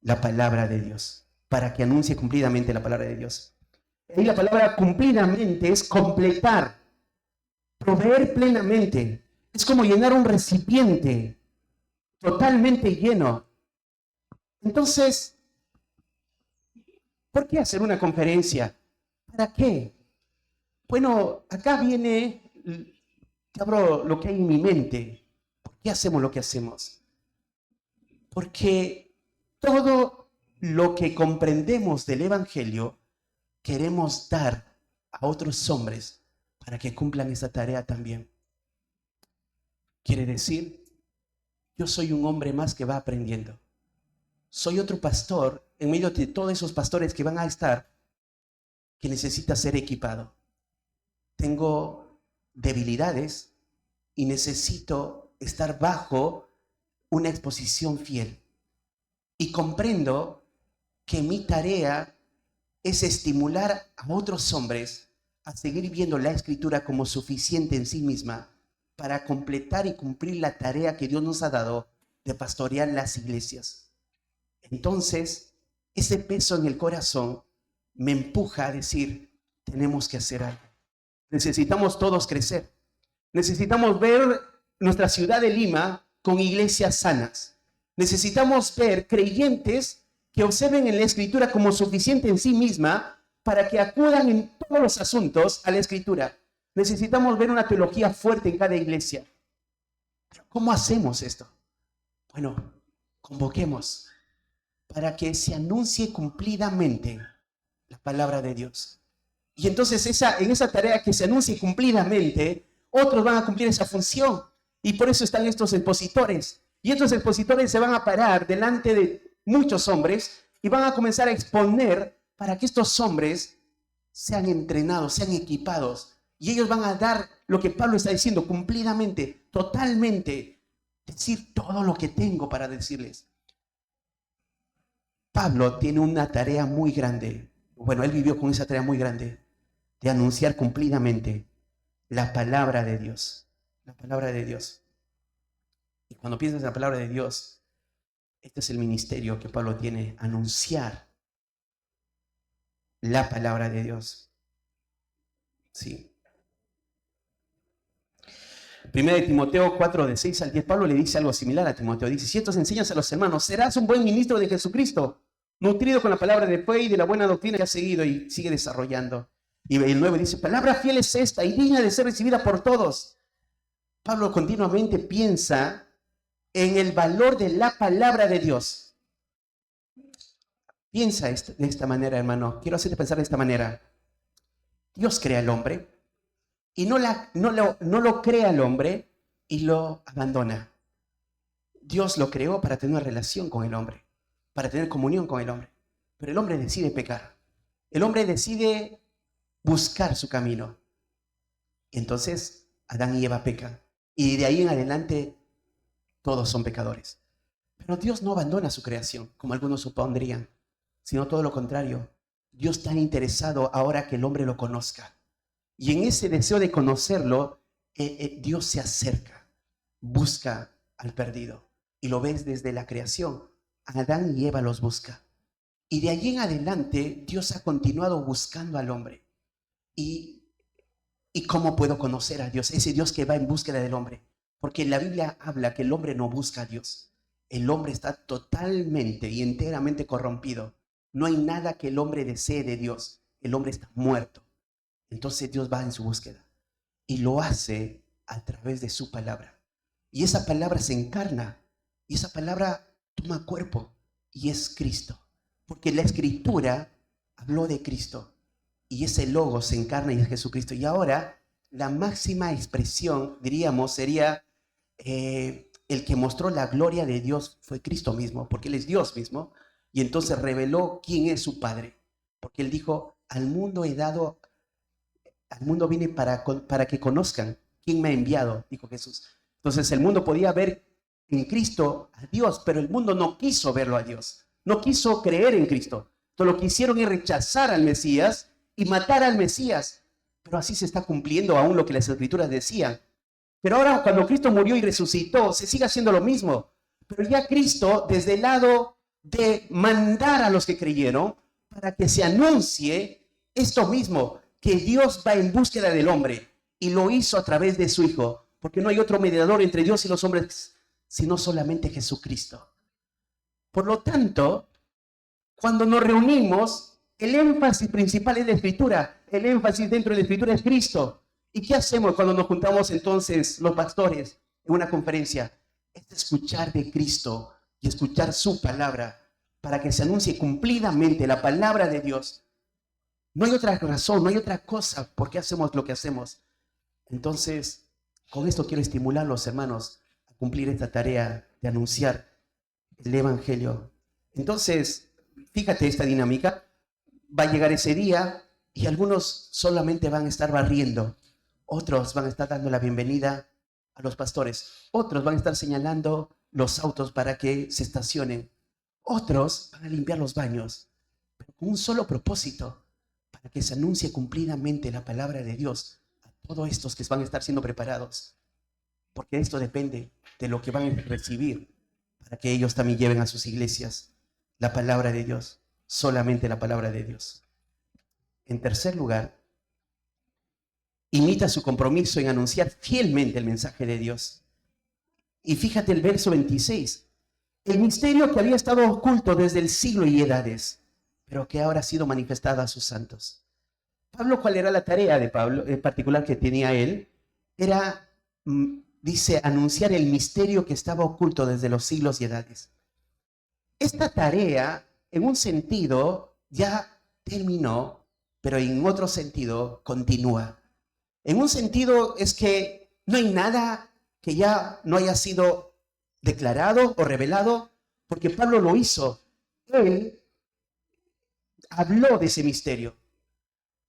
la palabra de Dios. Para que anuncie cumplidamente la palabra de Dios. Y la palabra cumplidamente es completar, proveer plenamente. Es como llenar un recipiente totalmente lleno. Entonces, ¿por qué hacer una conferencia? ¿Para qué? Bueno, acá viene, te abro lo que hay en mi mente. ¿Por qué hacemos lo que hacemos? Porque todo lo que comprendemos del Evangelio queremos dar a otros hombres para que cumplan esa tarea también. Quiere decir, yo soy un hombre más que va aprendiendo. Soy otro pastor en medio de todos esos pastores que van a estar, que necesita ser equipado. Tengo debilidades y necesito estar bajo una exposición fiel. Y comprendo que mi tarea es estimular a otros hombres a seguir viendo la Escritura como suficiente en sí misma para completar y cumplir la tarea que Dios nos ha dado de pastorear las iglesias. Entonces, ese peso en el corazón me empuja a decir, tenemos que hacer algo. Necesitamos todos crecer. Necesitamos ver nuestra ciudad de Lima con iglesias sanas. Necesitamos ver creyentes que observen en la Escritura como suficiente en sí misma para que acudan en todos los asuntos a la Escritura. Necesitamos ver una teología fuerte en cada iglesia. ¿Pero cómo hacemos esto? Bueno, convoquemos para que se anuncie cumplidamente la palabra de Dios. Y entonces en esa tarea que se anuncie cumplidamente, otros van a cumplir esa función. Y por eso están estos expositores. Y estos expositores se van a parar delante de muchos hombres y van a comenzar a exponer para que estos hombres sean entrenados, sean equipados. Y ellos van a dar lo que Pablo está diciendo cumplidamente, totalmente. Decir todo lo que tengo para decirles. Pablo tiene una tarea muy grande. Bueno, él vivió con esa tarea muy grande de anunciar cumplidamente la palabra de Dios. La palabra de Dios. Y cuando piensas en la palabra de Dios, este es el ministerio que Pablo tiene, anunciar la palabra de Dios. Sí. Primera de Timoteo 4, de 6 al 10, Pablo le dice algo similar a Timoteo. Dice, si estos enseñas a los hermanos, serás un buen ministro de Jesucristo, nutrido con la palabra de fe y de la buena doctrina que has seguido, y sigue desarrollando. Y el 9 dice, palabra fiel es esta y digna de ser recibida por todos. Pablo continuamente piensa en el valor de la palabra de Dios. Piensa de esta manera, hermano. Quiero hacerte pensar de esta manera. Dios crea al hombre y no lo crea al hombre y lo abandona. Dios lo creó para tener una relación con el hombre, para tener comunión con el hombre. Pero el hombre decide pecar. El hombre decide buscar su camino. Entonces, Adán y Eva pecan. Y de ahí en adelante, todos son pecadores. Pero Dios no abandona su creación, como algunos supondrían, sino todo lo contrario. Dios está interesado ahora que el hombre lo conozca. Y en ese deseo de conocerlo, Dios se acerca, busca al perdido. Y lo ves desde la creación. Adán y Eva los busca. Y de allí en adelante, Dios ha continuado buscando al hombre. Y cómo puedo conocer a Dios? Ese Dios que va en búsqueda del hombre. Porque la Biblia habla que el hombre no busca a Dios. El hombre está totalmente y enteramente corrompido. No hay nada que el hombre desee de Dios. El hombre está muerto. Entonces Dios va en su búsqueda y lo hace a través de su palabra. Y esa palabra se encarna y esa palabra toma cuerpo y es Cristo. Porque la Escritura habló de Cristo y ese logo se encarna y es Jesucristo. Y ahora la máxima expresión, diríamos, sería el que mostró la gloria de Dios fue Cristo mismo, porque Él es Dios mismo. Y entonces reveló quién es su Padre. Porque Él dijo, al mundo vine para que conozcan quién me ha enviado, dijo Jesús. Entonces el mundo podía ver en Cristo a Dios, pero el mundo no quiso verlo a Dios. No quiso creer en Cristo. Entonces lo que hicieron es rechazar al Mesías y matar al Mesías. Pero así se está cumpliendo aún lo que las Escrituras decían. Pero ahora cuando Cristo murió y resucitó, se sigue haciendo lo mismo. Pero ya Cristo, desde el lado de mandar a los que creyeron, para que se anuncie esto mismo, que Dios va en búsqueda del hombre. Y lo hizo a través de su Hijo. Porque no hay otro mediador entre Dios y los hombres, sino solamente Jesucristo. Por lo tanto, cuando nos reunimos, el énfasis principal es la Escritura. El énfasis dentro de la Escritura es Cristo. ¿Y qué hacemos cuando nos juntamos entonces los pastores en una conferencia? Es escuchar de Cristo y escuchar su palabra para que se anuncie cumplidamente la palabra de Dios. No hay otra razón, no hay otra cosa por qué hacemos lo que hacemos. Entonces, con esto quiero estimular a los hermanos a cumplir esta tarea de anunciar el Evangelio. Entonces, fíjate esta dinámica. Va a llegar ese día y algunos solamente van a estar barriendo. Otros van a estar dando la bienvenida a los pastores. Otros van a estar señalando los autos para que se estacionen. Otros van a limpiar los baños, pero con un solo propósito, para que se anuncie cumplidamente la palabra de Dios a todos estos que van a estar siendo preparados. Porque esto depende de lo que van a recibir, para que ellos también lleven a sus iglesias la palabra de Dios, solamente la palabra de Dios. En tercer lugar, imita su compromiso en anunciar fielmente el mensaje de Dios. Y fíjate el verso 26. El misterio que había estado oculto desde el siglo y edades, pero que ahora ha sido manifestado a sus santos. Pablo, ¿cuál era la tarea de Pablo en particular que tenía él? Era, dice, anunciar el misterio que estaba oculto desde los siglos y edades. Esta tarea, en un sentido, ya terminó, pero en otro sentido, continúa. En un sentido es que no hay nada que ya no haya sido declarado o revelado, porque Pablo lo hizo. Él habló de ese misterio.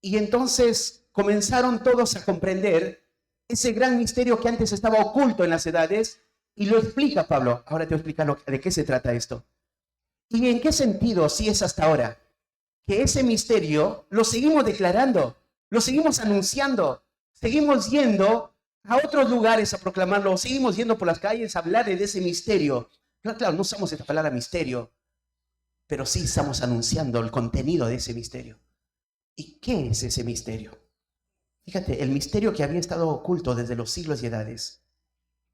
Y entonces comenzaron todos a comprender ese gran misterio que antes estaba oculto en las edades, y lo explica Pablo. Ahora te voy a explicar de qué se trata esto. ¿Y en qué sentido, si es hasta ahora, que ese misterio lo seguimos declarando, lo seguimos anunciando? Seguimos yendo a otros lugares a proclamarlo, seguimos yendo por las calles a hablar de ese misterio. Claro, no usamos esta palabra misterio, pero sí estamos anunciando el contenido de ese misterio. ¿Y qué es ese misterio? Fíjate, el misterio que había estado oculto desde los siglos y edades,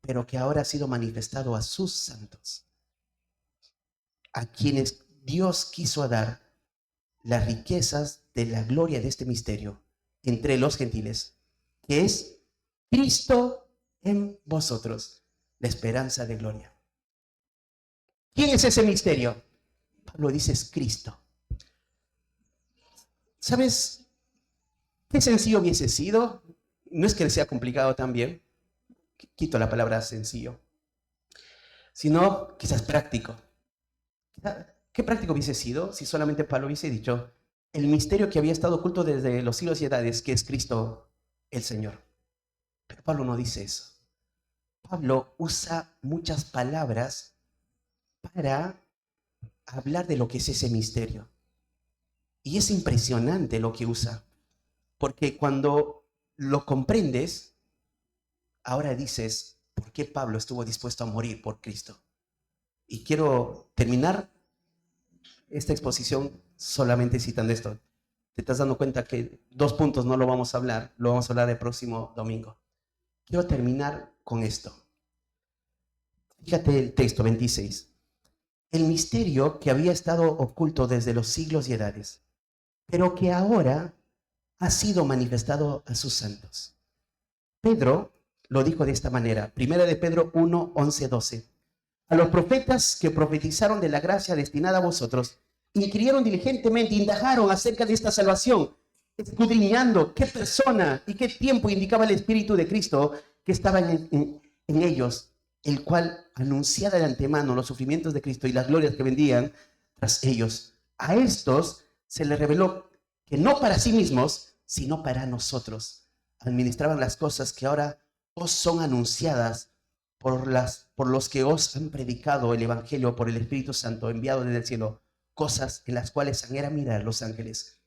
pero que ahora ha sido manifestado a sus santos, a quienes Dios quiso dar las riquezas de la gloria de este misterio entre los gentiles, que es Cristo en vosotros, la esperanza de gloria. ¿Quién es ese misterio? Pablo dice, es Cristo. ¿Sabes qué sencillo hubiese sido? No es que sea complicado también, quito la palabra sencillo, sino quizás práctico. ¿Qué práctico hubiese sido si solamente Pablo hubiese dicho el misterio que había estado oculto desde los siglos y edades, que es Cristo el Señor? Pero Pablo no dice eso. Pablo usa muchas palabras para hablar de lo que es ese misterio. Y es impresionante lo que usa, porque cuando lo comprendes, ahora dices, ¿por qué Pablo estuvo dispuesto a morir por Cristo? Y quiero terminar esta exposición solamente citando esto. te estás dando cuenta que 2 puntos no lo vamos a hablar, lo vamos a hablar el próximo domingo. Quiero terminar con esto. Fíjate el texto 26. El misterio que había estado oculto desde los siglos y edades, pero que ahora ha sido manifestado a sus santos. Pedro lo dijo de esta manera, 1 de Pedro 1, 11, 12. A los profetas que profetizaron de la gracia destinada a vosotros, inquirieron diligentemente, indagaron acerca de esta salvación, escudriñando qué persona y qué tiempo indicaba el Espíritu de Cristo que estaba en ellos, el cual anunciaba de antemano los sufrimientos de Cristo y las glorias que vendrían tras ellos. A estos se les reveló que no para sí mismos, sino para nosotros, administraban las cosas que ahora os son anunciadas por los que os han predicado el Evangelio por el Espíritu Santo enviado desde el cielo, cosas en las cuales han ido a mirar los ángeles.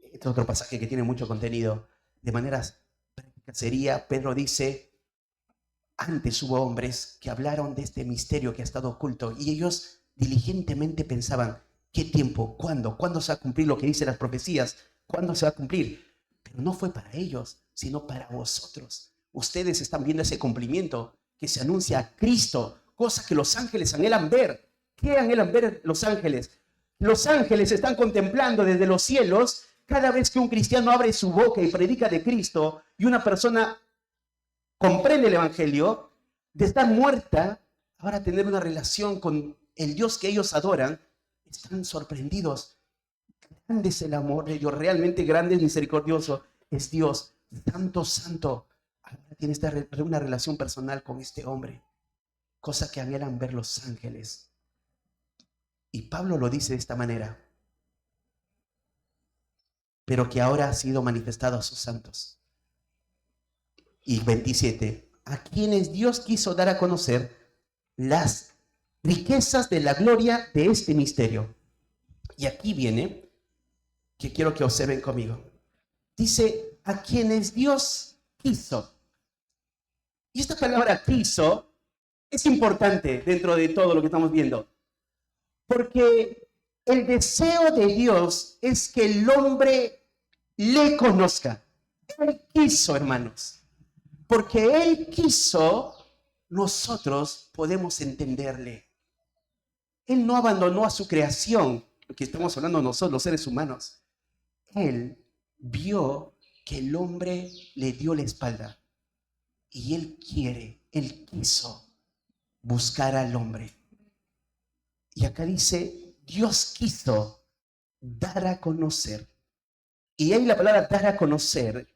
Este es otro pasaje que tiene mucho contenido. De maneras prácticas sería, Pedro dice, antes hubo hombres que hablaron de este misterio que ha estado oculto y ellos diligentemente pensaban, ¿qué tiempo? ¿Cuándo? ¿Cuándo se va a cumplir lo que dicen las profecías? ¿Cuándo se va a cumplir? Pero no fue para ellos, sino para vosotros. Ustedes están viendo ese cumplimiento que se anuncia a Cristo, cosa que los ángeles anhelan ver. ¿Qué anhelan ver los ángeles? Los ángeles están contemplando desde los cielos cada vez que un cristiano abre su boca y predica de Cristo y una persona comprende el Evangelio, de estar muerta, ahora tener una relación con el Dios que ellos adoran, están sorprendidos. Grande es el amor de Dios, realmente grande es misericordioso, es Dios, santo, santo. Ahora tiene una relación personal con este hombre, cosa que anhelan ver los ángeles. Y Pablo lo dice de esta manera, pero que ahora ha sido manifestado a sus santos. Y 27, a quienes Dios quiso dar a conocer las riquezas de la gloria de este misterio. Y aquí viene, que quiero que observen conmigo. Dice, a quienes Dios quiso. Y esta palabra quiso es importante dentro de todo lo que estamos viendo. Porque el deseo de Dios es que el hombre le conozca. Él quiso, hermanos. Porque Él quiso, nosotros podemos entenderle. Él no abandonó a su creación, lo que estamos hablando nosotros, los seres humanos. Él vio que el hombre le dio la espalda. Y Él quiso buscar al hombre. Y acá dice, Dios quiso dar a conocer. Y ahí la palabra dar a conocer,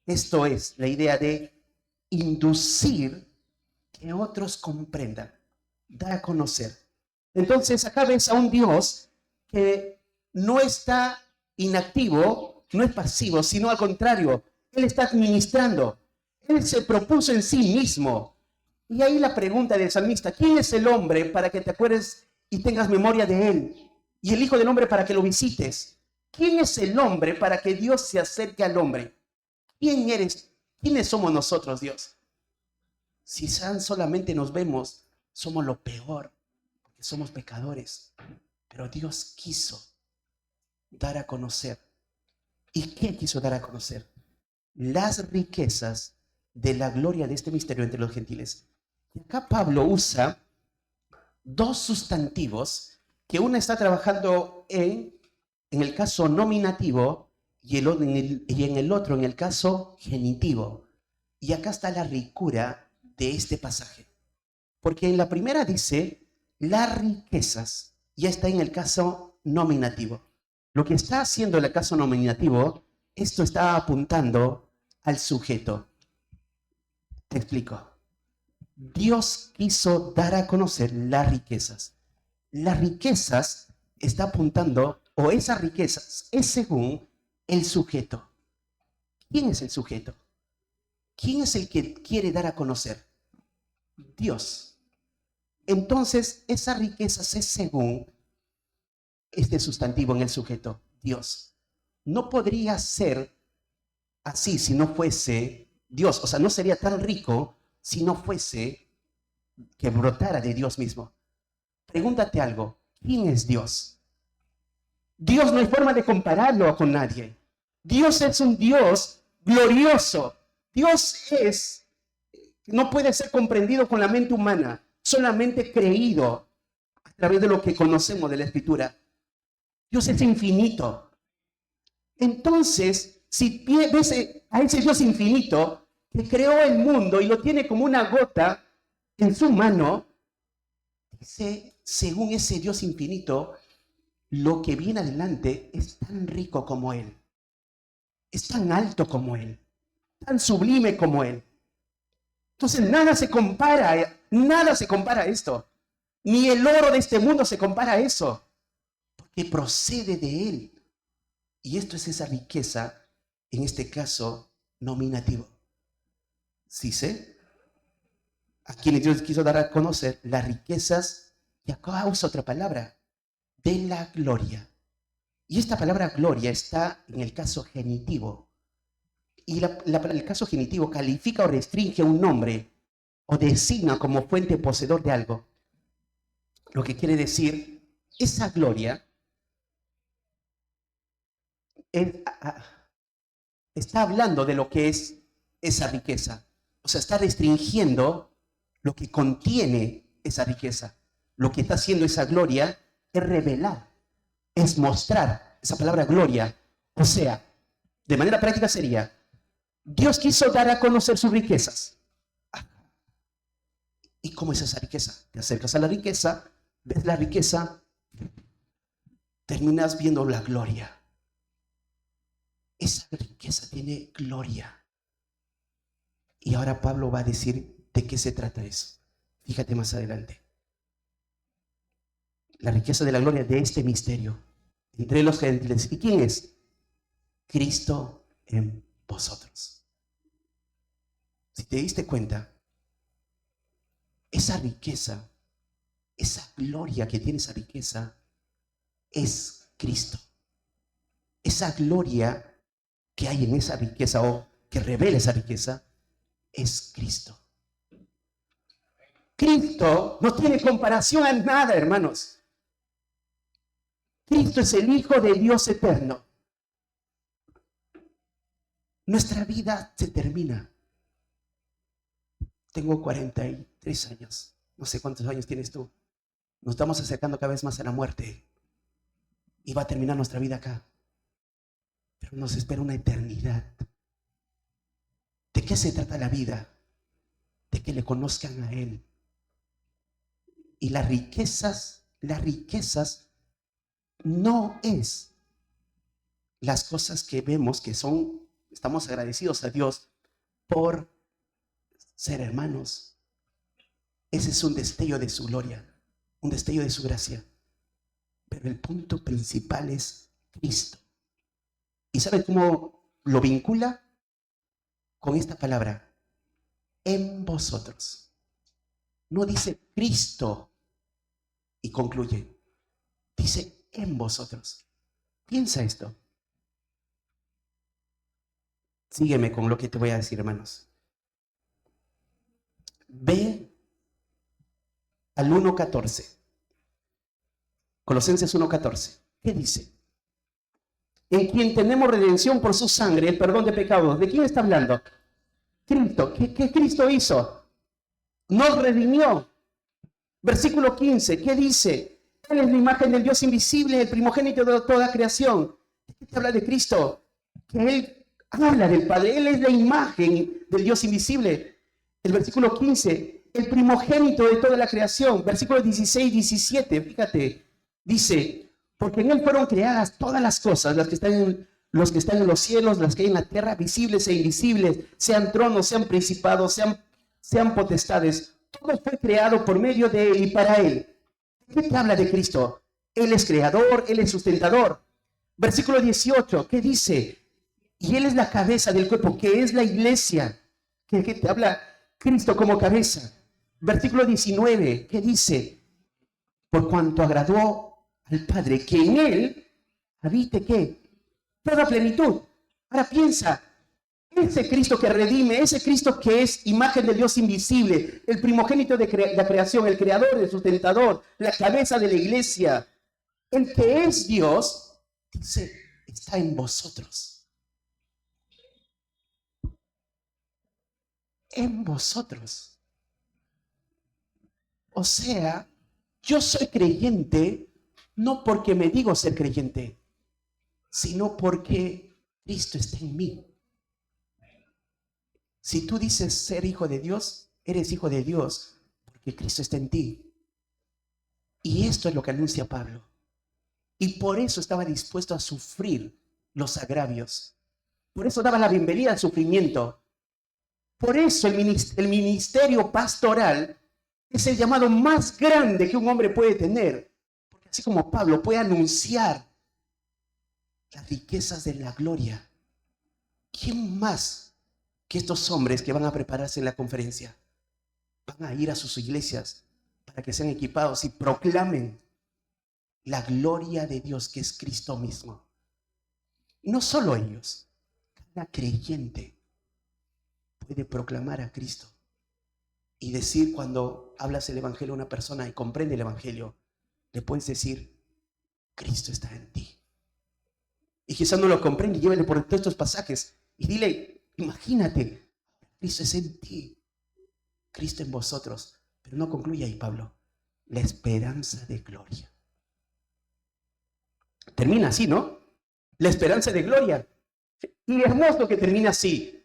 esto es la idea de inducir que otros comprendan, dar a conocer. Entonces acá ves a un Dios que no está inactivo, no es pasivo, sino al contrario, Él está administrando. Él se propuso en sí mismo. Y ahí la pregunta del salmista, ¿quién es el hombre para que te acuerdes y tengas memoria de él? Y el Hijo del Hombre para que lo visites. ¿Quién es el hombre para que Dios se acerque al hombre? ¿Quién eres? ¿Quiénes somos nosotros, Dios? Si solamente nos vemos, somos lo peor, porque somos pecadores. Pero Dios quiso dar a conocer. ¿Y qué quiso dar a conocer? Las riquezas de la gloria de este misterio entre los gentiles. Y acá Pablo usa 2 sustantivos que uno está trabajando en el caso nominativo y en el otro en el caso genitivo. Y acá está la ricura de este pasaje. Porque en la primera dice las riquezas, ya está en el caso nominativo. Lo que está haciendo el caso nominativo, esto está apuntando al sujeto. Te explico. Dios quiso dar a conocer las riquezas. Las riquezas está apuntando, o esas riquezas es según el sujeto. ¿Quién es el sujeto? ¿Quién es el que quiere dar a conocer? Dios. Entonces, esas riquezas es según este sustantivo en el sujeto, Dios. No podría ser así si no fuese Dios. O sea, no sería tan rico si no fuese que brotara de Dios mismo. Pregúntate algo. ¿Quién es Dios? Dios no hay forma de compararlo con nadie. Dios es un Dios glorioso. Dios no puede ser comprendido con la mente humana, solamente creído a través de lo que conocemos de la Escritura. Dios es infinito. Entonces, si ves a ese Dios infinito que creó el mundo y lo tiene como una gota en su mano, dice, según ese Dios infinito, lo que viene adelante es tan rico como Él, es tan alto como Él, tan sublime como Él. Entonces nada se compara a esto. Ni el oro de este mundo se compara a eso, porque procede de Él. Y esto es esa riqueza, en este caso, nominativo. ¿Sí sé? A quienes Dios quiso dar a conocer las riquezas, y acá usa otra palabra, de la gloria. Y esta palabra gloria está en el caso genitivo. Y el caso genitivo califica o restringe un nombre o designa como fuente poseedor de algo. Lo que quiere decir, esa gloria está hablando de lo que es esa riqueza. O sea, está restringiendo lo que contiene esa riqueza. Lo que está haciendo esa gloria es revelar, es mostrar esa palabra gloria. O sea, de manera práctica sería, Dios quiso dar a conocer sus riquezas. ¿Y cómo es esa riqueza? Te acercas a la riqueza, ves la riqueza, terminas viendo la gloria. Esa riqueza tiene gloria. Y ahora Pablo va a decir de qué se trata eso. Fíjate más adelante. La riqueza de la gloria de este misterio entre los gentiles. ¿Y quién es? Cristo en vosotros. Si te diste cuenta, esa riqueza, esa gloria que tiene esa riqueza, es Cristo. Esa gloria que hay en esa riqueza o que revela esa riqueza, es Cristo. Cristo no tiene comparación a nada, hermanos. Cristo es el Hijo de Dios eterno. Nuestra vida se termina. Tengo 43 años. No sé cuántos años tienes tú. Nos estamos acercando cada vez más a la muerte. Y va a terminar nuestra vida acá. Pero nos espera una eternidad. ¿De qué se trata la vida? De que le conozcan a Él. Y las riquezas no es las cosas que vemos que son, estamos agradecidos a Dios por ser hermanos. Ese es un destello de su gloria, un destello de su gracia. Pero el punto principal es Cristo. ¿Y sabe cómo lo vincula? Con esta palabra, en vosotros. No dice Cristo y concluye. Dice en vosotros. Piensa esto. Sígueme con lo que te voy a decir, hermanos. Ve al 1:14. Colosenses 1:14. ¿Qué dice? En quien tenemos redención por su sangre, el perdón de pecados. ¿De quién está hablando? Cristo. ¿Qué Cristo hizo? Nos redimió. Versículo 15. ¿Qué dice? Él es la imagen del Dios invisible, el primogénito de toda creación. ¿Qué te habla de Cristo? Que Él habla del Padre. Él es la imagen del Dios invisible. El versículo 15. El primogénito de toda la creación. Versículos 16 y 17. Fíjate. Dice... Porque en Él fueron creadas todas las cosas, los que están en los cielos, las que hay en la tierra, visibles e invisibles, sean tronos, sean principados, sean potestades. Todo fue creado por medio de Él y para Él. ¿Qué te habla de Cristo? Él es creador, Él es sustentador. Versículo 18, ¿qué dice? Y Él es la cabeza del cuerpo, que es la iglesia. ¿Qué te habla Cristo como cabeza? Versículo 19, ¿qué dice? Por cuanto agradó al Padre, que en Él habite, ¿qué? Toda plenitud. Ahora piensa, ese Cristo que redime, ese Cristo que es imagen del Dios invisible, el primogénito de la creación, el creador, el sustentador, la cabeza de la iglesia, el que es Dios, Dice, está en vosotros. En vosotros. O sea, yo soy creyente no porque me digo ser creyente, sino porque Cristo está en mí. Si tú dices ser hijo de Dios, eres hijo de Dios porque Cristo está en ti. Y esto es lo que anuncia Pablo. Y por eso estaba dispuesto a sufrir los agravios. Por eso daba la bienvenida al sufrimiento. Por eso el ministerio pastoral es el llamado más grande que un hombre puede tener. Porque así como Pablo puede anunciar las riquezas de la gloria, ¿quién más que estos hombres que van a prepararse en la conferencia van a ir a sus iglesias para que sean equipados y proclamen la gloria de Dios, que es Cristo mismo? Y no solo ellos, cada creyente puede proclamar a Cristo y decir, cuando hablas el evangelio a una persona y comprende el evangelio, le puedes decir, Cristo está en ti. Y quizás no lo comprende, y llévele por todos estos pasajes y dile, imagínate, Cristo es en ti, Cristo en vosotros. Pero no concluye ahí, Pablo. La esperanza de gloria. Termina así, ¿no? La esperanza de gloria. Y hermoso que termina así,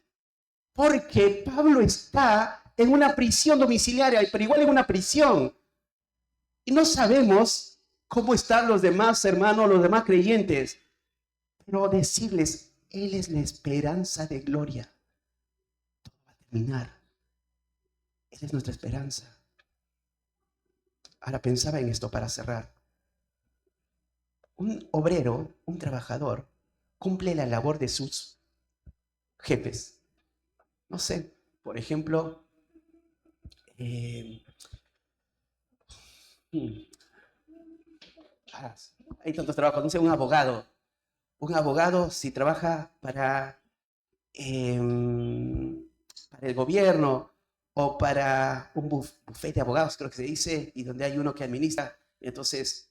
porque Pablo está en una prisión domiciliaria, pero igual en una prisión. Y no sabemos cómo están los demás hermanos, los demás creyentes. Pero decirles, Él es la esperanza de gloria. Todo va a terminar. Él es nuestra esperanza. Ahora pensaba en esto para cerrar. Un obrero, un trabajador, cumple la labor de sus jefes. No sé, por ejemplo, hay tantos trabajos. No sé, un abogado. Un abogado, si trabaja para el gobierno o para un bufete de abogados, creo que se dice, y donde hay uno que administra, entonces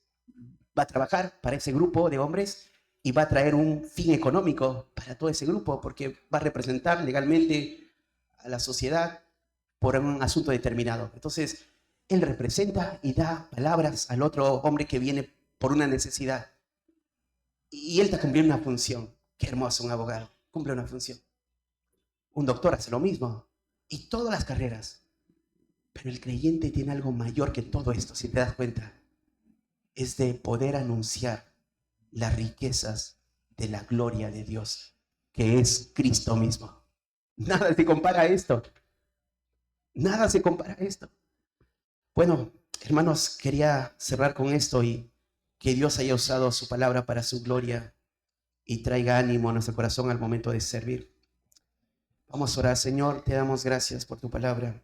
va a trabajar para ese grupo de hombres y va a traer un fin económico para todo ese grupo, porque va a representar legalmente a la sociedad por un asunto determinado. Entonces, él representa y da palabras al otro hombre que viene por una necesidad. Y él está cumpliendo una función. Qué hermoso un abogado, cumple una función. Un doctor hace lo mismo. Y todas las carreras. Pero el creyente tiene algo mayor que todo esto, si te das cuenta. Es de poder anunciar las riquezas de la gloria de Dios, que es Cristo mismo. Nada se compara a esto. Nada se compara a esto. Bueno, hermanos, quería cerrar con esto y que Dios haya usado su palabra para su gloria y traiga ánimo a nuestro corazón al momento de servir. Vamos a orar. Señor, te damos gracias por tu palabra.